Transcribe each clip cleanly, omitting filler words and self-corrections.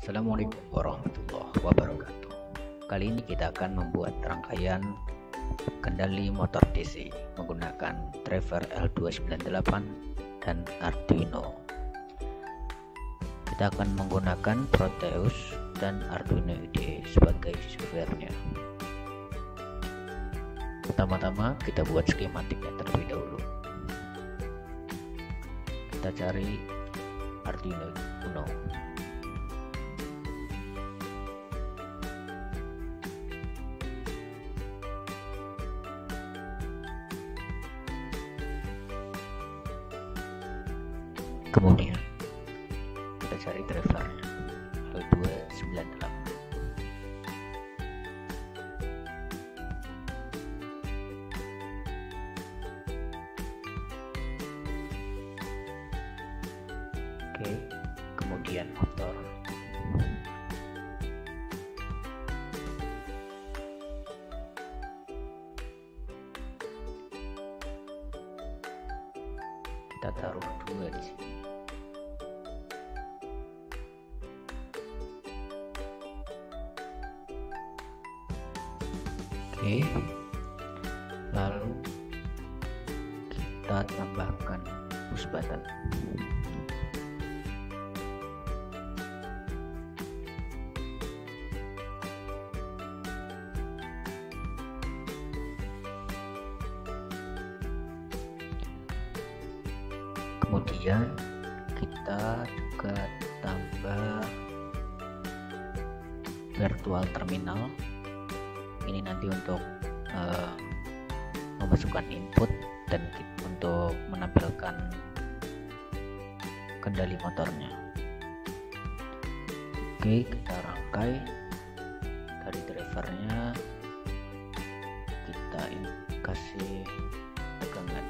Assalamualaikum warahmatullahi wabarakatuh. Kali ini kita akan membuat rangkaian kendali motor DC menggunakan driver L298 dan Arduino. Kita akan menggunakan Proteus dan Arduino IDE sebagai softwarenya. Pertama-tama kita buat skematiknya terlebih dahulu. Kita cari Arduino Uno. Kemudian kita cari drivernya L298. Oke, kemudian motor. Kita taruh dua di sini. Oke, lalu kita tambahkan push button. Kemudian kita juga tambah virtual terminal. Ini nanti untuk memasukkan input dan untuk menampilkan kendali motornya. Oke, kita rangkai dari drivernya, kita kasih tegangan.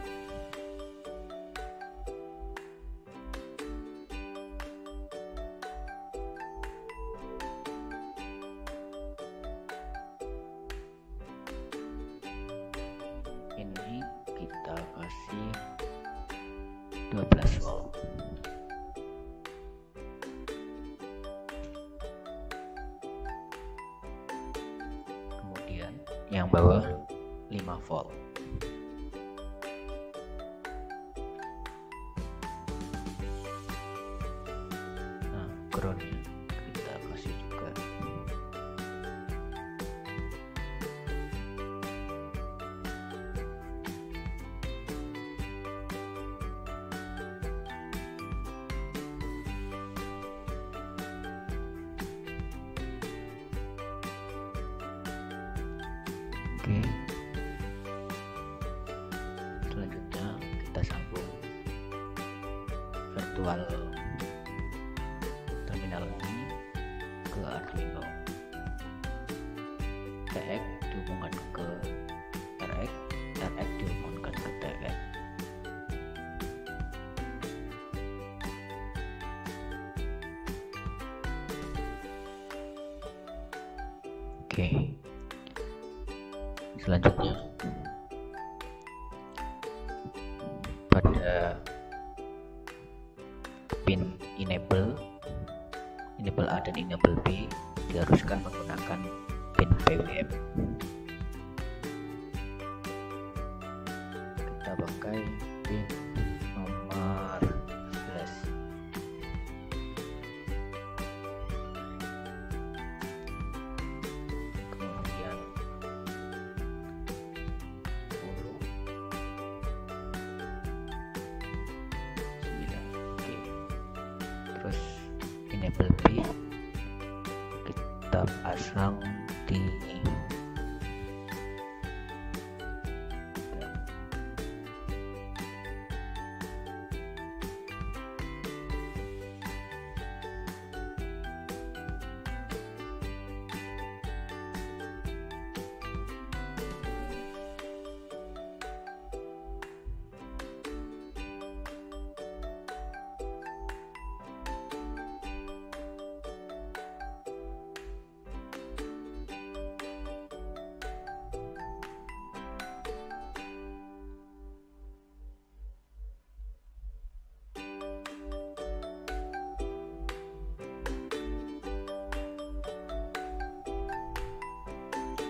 Ini kita kasih 12 volt. Kemudian yang bawah 5 volt. Nah, groundnya kita kasih juga. Oke, selanjutnya kita sambung virtual terminal ini ke Arduino. TX dihubungkan ke RX, RX dihubungkan ke TX. Oke, selanjutnya pada pin enable A dan enable B diharuskan menggunakan pin PWM. Kita pakai pin nomor 11. Kemudian 10, 9. Oke, terus enable B kita pasang di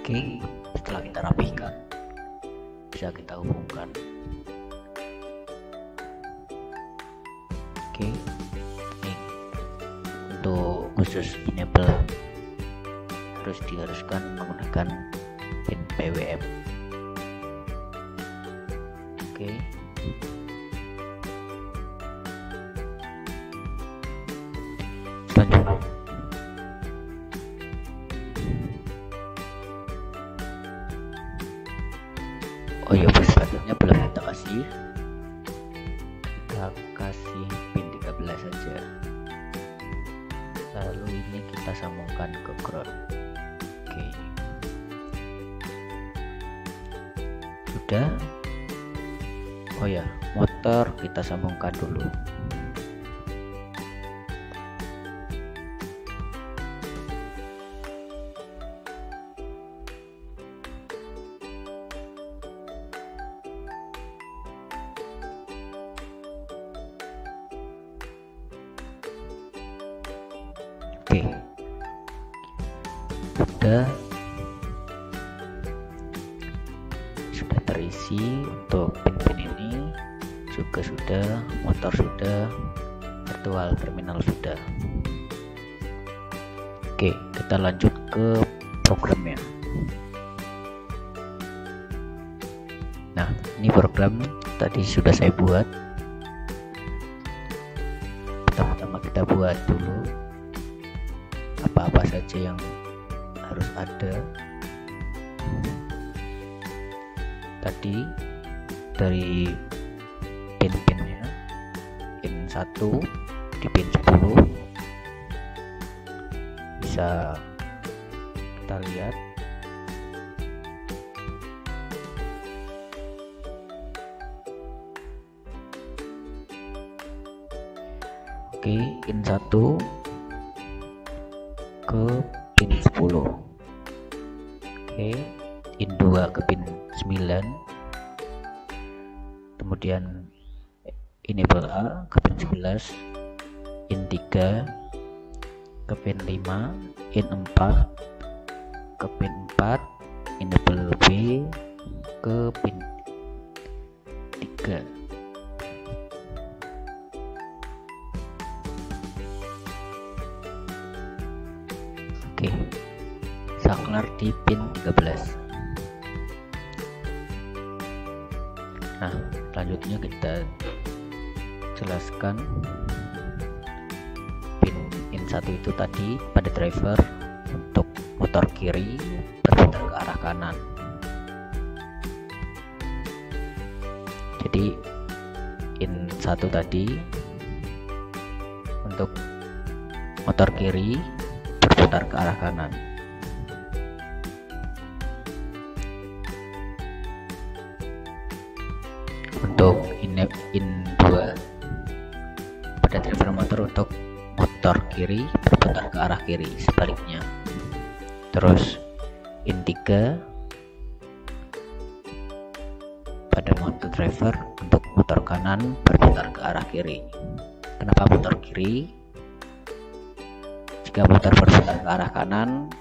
Oke, setelah kita rapihkan, bisa kita hubungkan. Oke, ini untuk khusus enable diharuskan menggunakan pin PWM. Oke, selanjutnya selanjutnya belum kita kasih pin 13 saja, lalu ini kita sambungkan ke ground. Oke, sudah. Oh ya, motor kita sambungkan dulu. Oke, sudah terisi untuk pin-pin ini, juga sudah, motor sudah, virtual terminal sudah. Oke, kita lanjut ke programnya. Nah, ini program tadi sudah saya buat. Pertama-tama kita buat dulu apa-apa saja yang harus ada. Tadi dari pin-pinnya, pin 1 di pin 10 bisa kita lihat. Oke, pin 1 ke pin 10. Oke, pin 2 ke pin 9, kemudian enable A ke pin 11, pin 3 ke pin 5, pin 4 ke pin 4, enable B ke pin 3. Oke, saklar di pin 13. Nah, selanjutnya kita jelaskan pin 1 itu tadi pada driver untuk motor kiri berputar ke arah kanan. Jadi pin 1 tadi untuk motor kiri berputar ke arah kanan. Untuk in 2 pada driver motor untuk motor kiri berputar ke arah kiri, sebaliknya. Terus in 3 pada motor driver untuk motor kanan berputar ke arah kiri. Kenapa motor kiri? Jika motor berputar ke arah kanan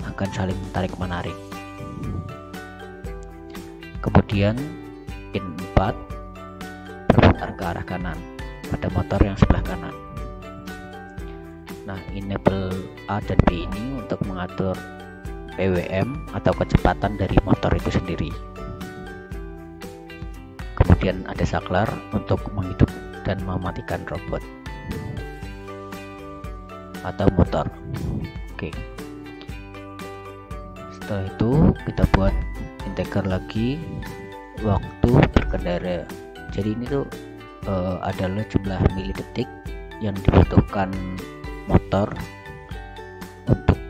akan saling tarik menarik. Kemudian pin 4 berputar ke arah kanan pada motor yang sebelah kanan. Nah, enable A dan B ini untuk mengatur PWM atau kecepatan dari motor itu sendiri. Kemudian ada saklar untuk menghidup dan mematikan robot atau motor. Oke, setelah itu kita buat integer lagi waktu berkendara. Jadi ini tuh adalah jumlah milidetik yang dibutuhkan motor untuk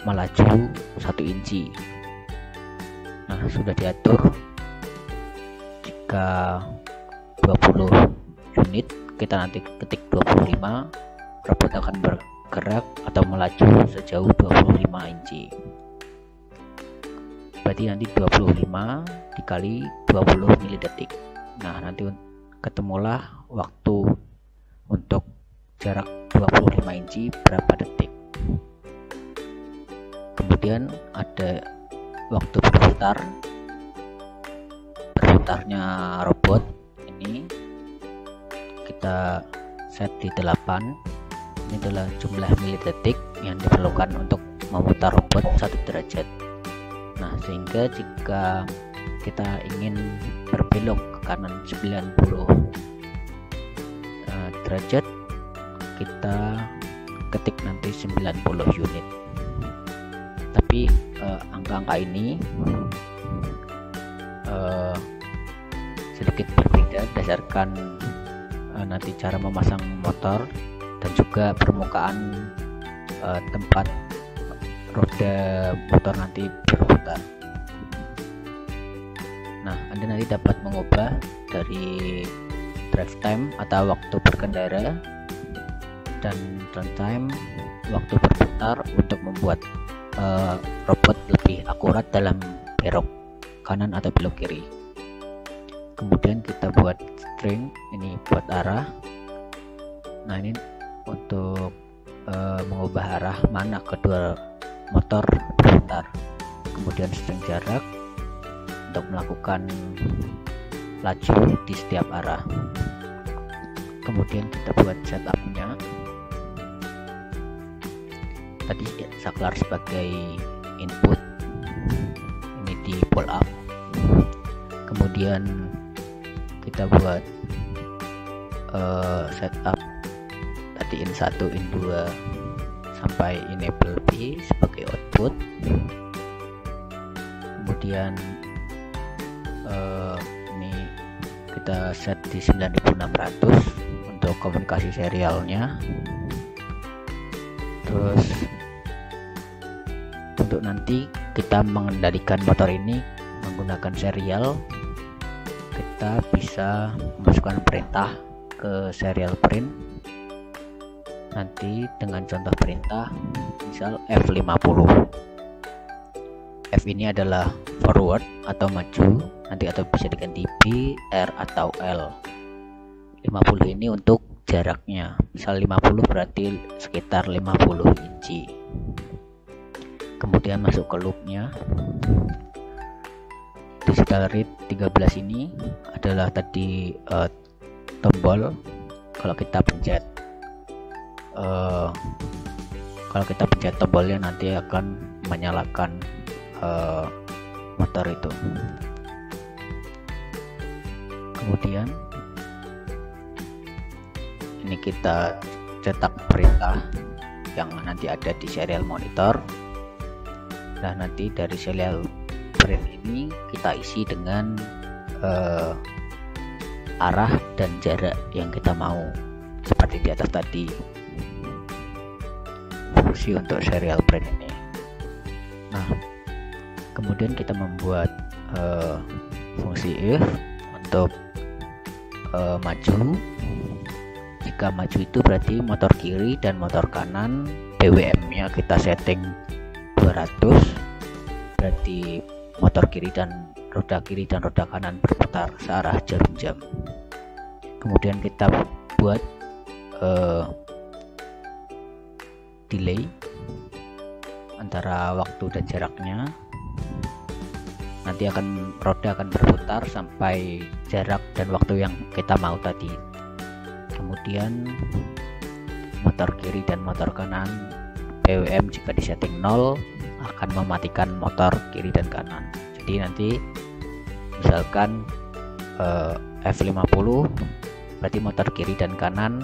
melaju 1 inci. Nah, sudah diatur jika 20 unit, kita nanti ketik 25, robot akan bergerak atau melaju sejauh 25 inci. Berarti nanti 25 dikali 20 milidetik. Nah, nanti ketemulah waktu untuk jarak 25 inci berapa detik. Kemudian ada waktu berputarnya robot ini kita set di 8. Ini adalah jumlah milidetik yang diperlukan untuk memutar robot 1 derajat. Nah, sehingga jika kita ingin berbelok ke kanan 90 derajat, kita ketik nanti 90 unit. Tapi angka-angka ini sedikit berbeda berdasarkan nanti cara memasang motor dan juga permukaan tempat roda motor nanti berputar. Nah, Anda nanti dapat mengubah dari drive time atau waktu berkendara dan turn time, waktu berputar, untuk membuat robot lebih akurat dalam belok kanan atau belok kiri. Kemudian kita buat string ini buat arah. Nah, ini untuk mengubah arah mana kedua motor berputar. Kemudian string jarak untuk melakukan laju di setiap arah. Kemudian kita buat setupnya. Tadi saklar sebagai input, ini di pull up. Kemudian kita buat setup tadi in 1, in 2 sampai enable B sebagai output. Kemudian ini kita set di 9600 untuk komunikasi serialnya. Terus untuk nanti kita mengendalikan motor ini menggunakan serial, kita bisa memasukkan perintah ke serial print nanti dengan contoh perintah misal F50. F ini adalah forward atau maju nanti, atau bisa diganti B, R atau L. 50 ini untuk jaraknya, misal 50 berarti sekitar 50 inci. Kemudian masuk ke loopnya. Digital read 13 ini adalah tadi tombol. Kalau kita pencet tombolnya nanti akan menyalakan motor itu. Kemudian ini kita cetak perintah yang nanti ada di serial monitor. Nah, nanti dari serial print ini kita isi dengan arah dan jarak yang kita mau, seperti di atas tadi fungsi untuk serial print ini. Nah, kemudian kita membuat fungsi if untuk maju. Jika maju itu berarti motor kiri dan motor kanan BWM nya kita setting 200, berarti motor kiri dan roda kanan berputar searah jarum jam. Kemudian kita buat delay antara waktu dan jaraknya. Nanti roda akan berputar sampai jarak dan waktu yang kita mau tadi. Kemudian motor kiri dan motor kanan BWM jika disetting 0 akan mematikan motor kiri dan kanan. Jadi nanti misalkan F50 berarti motor kiri dan kanan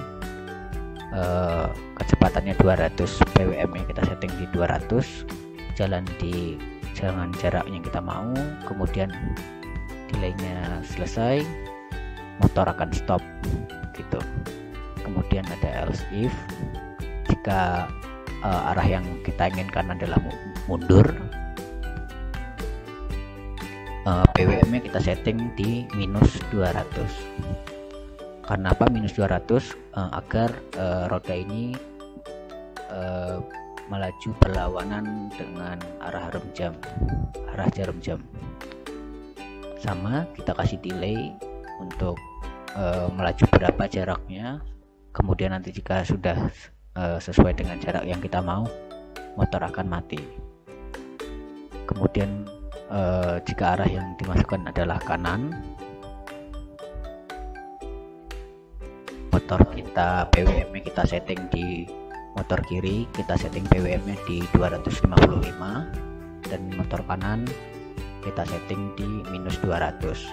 kecepatannya 200 BWM yang kita setting di 200, jalan jarak yang kita mau. Kemudian delaynya selesai, motor akan stop gitu. Kemudian ada else if, jika arah yang kita inginkan adalah mundur, BWM nya kita setting di -200. Karena apa minus 200? Agar roda ini melaju berlawanan dengan arah jarum jam. Sama, kita kasih delay untuk melaju berapa jaraknya. Kemudian nanti jika sudah sesuai dengan jarak yang kita mau, motor akan mati. Kemudian jika arah yang dimasukkan adalah kanan, motor kita PWM nya kita setting di motor kiri, kita setting PWM nya di 255, dan motor kanan kita setting di minus 200.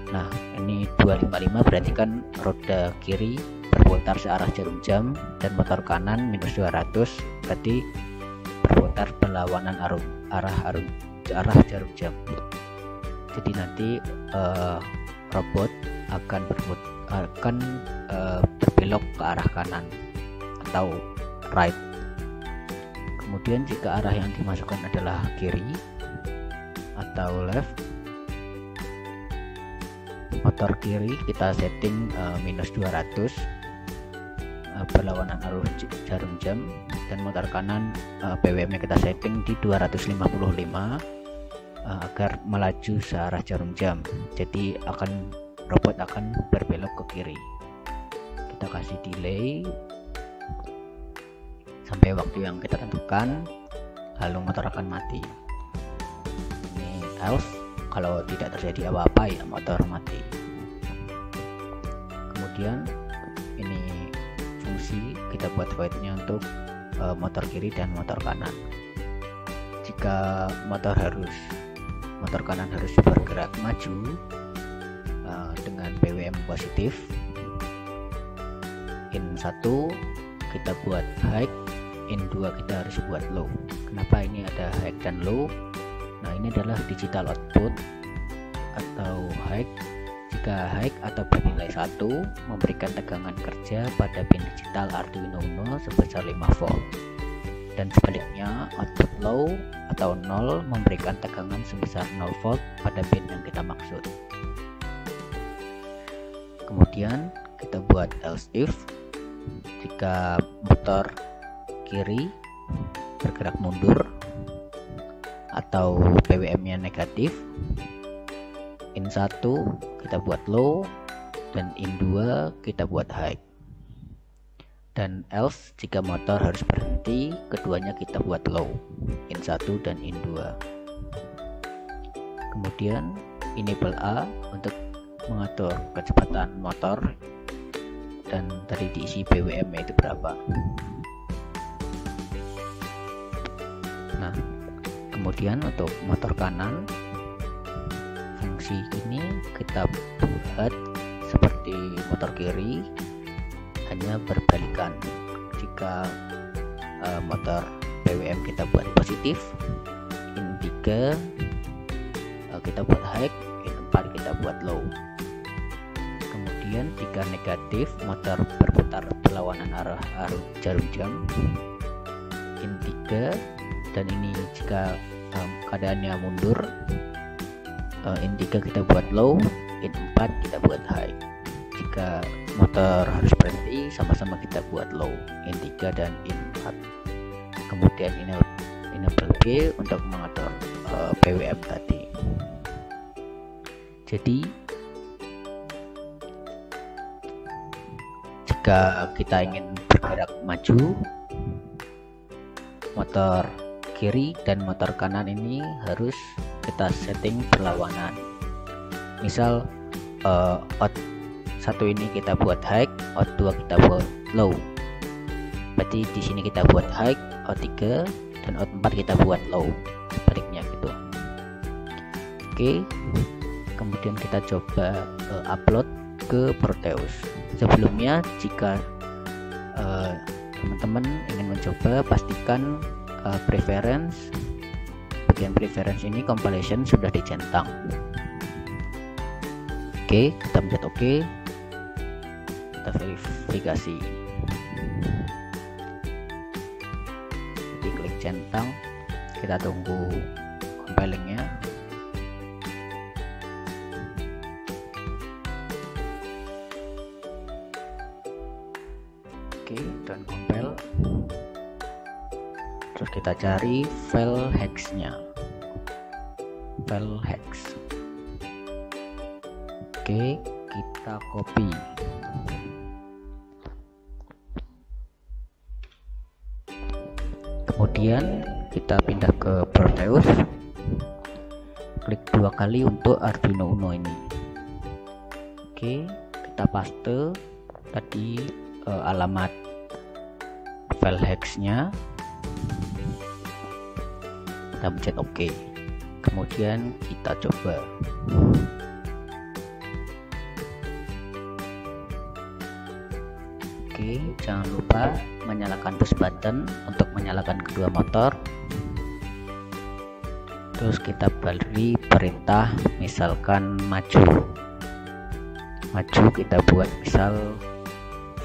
Nah, ini 255 berarti kan roda kiri berputar searah jarum jam, dan motor kanan minus 200 berarti berputar berlawanan arah jarum jam. Jadi nanti robot akan berbelok ke arah kanan atau right. Kemudian jika arah yang dimasukkan adalah kiri atau left, motor kiri kita setting minus 200 berlawanan arus jarum jam, dan motor kanan PWM nya kita setting di 255 agar melaju searah jarum jam. Jadi robot akan berbelok ke kiri. Kita kasih delay sampai waktu yang kita tentukan, lalu motor akan mati. Ini else, kalau tidak terjadi apa-apa ya motor mati. Kemudian ini fungsi kita buat void-nya untuk motor kiri dan motor kanan. Jika motor kanan harus bergerak maju dengan PWM positif, in 1 kita buat high, in 2 kita harus buat low. Kenapa ini ada high dan low? Nah, ini adalah digital output atau high. Jika high atau bernilai 1 memberikan tegangan kerja pada pin digital Arduino Uno sebesar 5 volt, dan sebaliknya output low atau 0 memberikan tegangan sebesar 0 volt pada pin yang kita maksud. Kemudian kita buat else if. Jika motor kiri bergerak mundur atau PWM nya negatif, in 1 kita buat low, dan in 2 kita buat high. Dan else jika motor harus berhenti, keduanya kita buat low, in 1 dan in 2. Kemudian enable A untuk mengatur kecepatan motor, dan tadi diisi PWM itu berapa. Nah, kemudian untuk motor kanan, fungsi ini kita buat seperti motor kiri, hanya berbalikan. Jika motor PWM kita buat positif, in 3 kita buat high, in 4 kita buat low. Kemudian jika negatif, motor berputar berlawanan arah jarum jam, in 3, dan ini jika keadaannya mundur, in 3 kita buat low, in 4 kita buat high. Jika motor harus berhenti, sama-sama kita buat low, in 3 dan in 4. Kemudian enable B untuk mengatur PWM tadi. Jadi jika kita ingin bergerak maju, motor kiri dan motor kanan ini harus kita setting berlawanan. Misal out 1 ini kita buat high, out 2 kita buat low. Berarti di sini kita buat high, out 3, dan out 4 kita buat low. Sebaliknya gitu. Oke. Kemudian kita coba upload ke Proteus. Sebelumnya jika teman-teman ingin mencoba, pastikan bagian preference ini compilation sudah dicentang. Oke, kita pencet OK, kita verifikasi, jadi klik centang, kita tunggu compilingnya. Oke, dan compile. Terus kita cari file hex-nya, file hex. Oke, kita copy. Kemudian kita pindah ke Proteus. klik 2 kali untuk Arduino Uno ini. Oke, kita paste tadi alamat file hex-nya, kita pencet OK, kemudian kita coba. Oke, jangan lupa menyalakan push button untuk menyalakan kedua motor. Terus kita beri perintah, misalkan maju, kita buat misal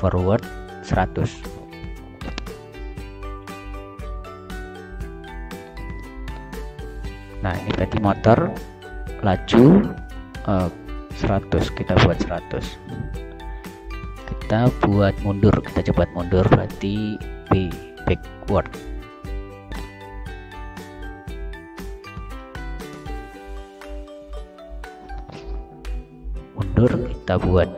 forward 100. Nah, ini tadi motor laju 100, kita buat 100. Kita buat mundur, kita coba mundur, berarti B, backward. Mundur kita buat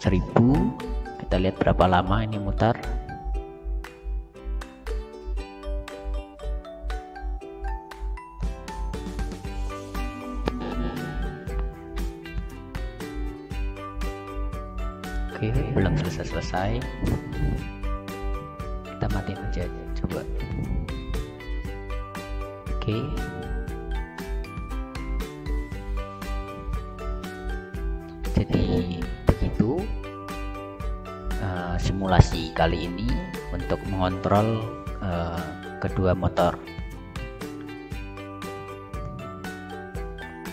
1000, kita lihat berapa lama ini mutar. Oke, belum selesai. Kita matiin aja, coba. Oke. Jadi begitu simulasi kali ini untuk mengontrol kedua motor.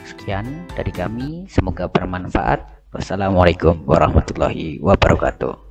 Sekian dari kami, semoga bermanfaat. Wassalamualaikum warahmatullahi wabarakatuh.